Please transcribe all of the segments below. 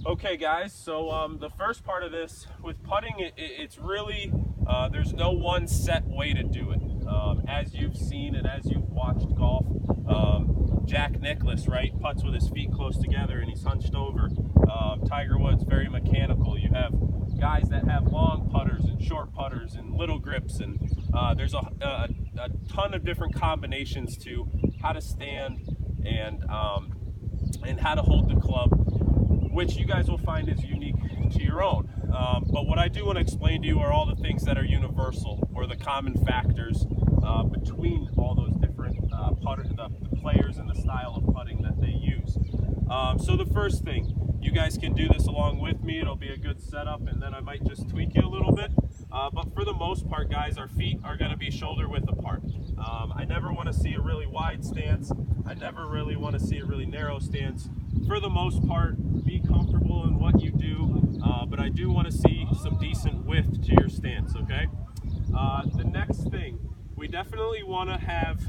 Okay guys, so the first part of this, with putting, it's really, there's no one set way to do it. As you've seen and as you've watched golf, Jack Nicklaus, right, putts with his feet close together and he's hunched over. Tiger Woods, very mechanical. You have guys that have long putters and short putters and little grips, and there's a ton of different combinations to how to stand and how to hold the club, which you guys will find is unique to your own. But what I do want to explain to you are all the things that are universal, or the common factors between all those different the players and the style of putting that they use. So the first thing, you guys can do this along with me. It'll be a good setup, and then I might just tweak you a little bit. But for the most part, guys, our feet are going to be shoulder width apart. I never want to see a really wide stance. I never really want to see a really narrow stance. For the most part, be comfortable in what you do, but I do want to see some decent width to your stance, okay? The next thing, we definitely want to have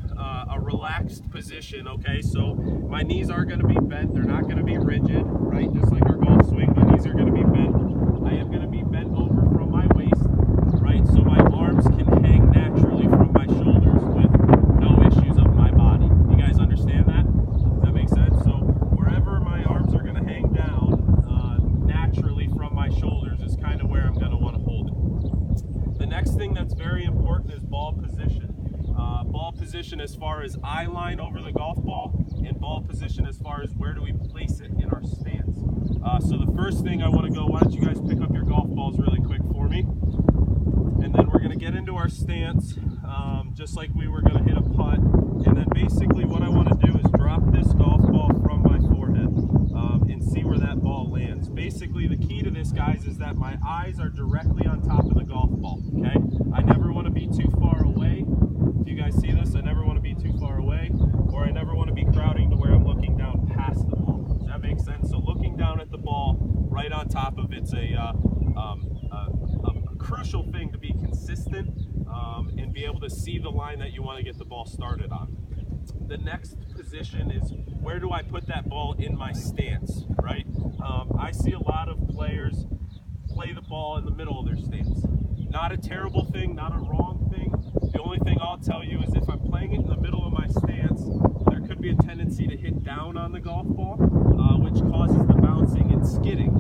a relaxed position, okay? So my knees are going to be bent. They're not going to be rigid, right? Just like our golf swing, my knees are going to be bent. I am going to be bent over from my waist, right? So my arms can hang naturally from my shoulders with no issues of my body. You guys understand that? Does that make sense? So wherever my arms are going to hang down naturally from my shoulders is kind of where I'm going to want to hold it. The next thing that's very important is ball position. Ball position as far as eye line over the golf ball, and ball position as far as where do we place it in our stance. So the first thing I want to go, why don't you guys pick up your golf balls really quick for me? And then we're going to get into our stance, just like we were going to hit a putt. And then basically what I want to do is drop this golf ball from my forehead and see where that ball lands. Basically the key to this, guys, is that my eyes are directly on top of the golf ball, okay? I never want to be too far away. If you guys see this, I never want to be too far away, or I never want to be crowding to where I'm looking down past the ball. Does that make sense? So looking down at the ball, right on top of it's a crucial thing to be consistent and be able to see the line that you want to get the ball started on. The next position is, where do I put that ball in my stance, right? I see a lot of players play the ball in the middle of their stance. Not a terrible thing, not a wrong thing. The only thing I'll tell you is if I'm playing it in the middle of my stance, there could be a tendency to hit down on the golf ball, which causes the bouncing and skidding.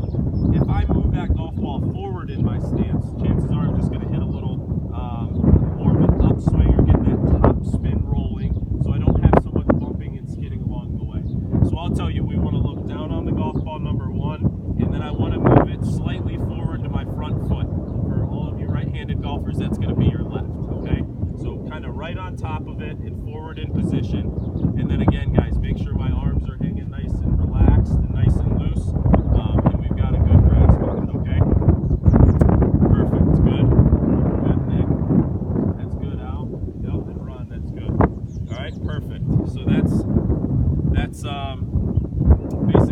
If I move that golf ball forward in my stance, chances are I'm just going to hit a little more of an upswing or get that top spin rolling, so I don't have so much bumping and skidding along the way. So I'll tell you, we want to look down on the golf ball, number one, and then I want to move it slightly forward to my front foot. For all of you right-handed golfers, that's going to be your left, okay? So kind of right on top of it and forward in position. And then again, guys, make sure my arms are hanging nice and relaxed and nice and loose. And we've got a good ground spot, okay? Perfect, good. Good, Nick. That's good, Al. Yep, and Ron, that's good. All right, perfect. So that's basically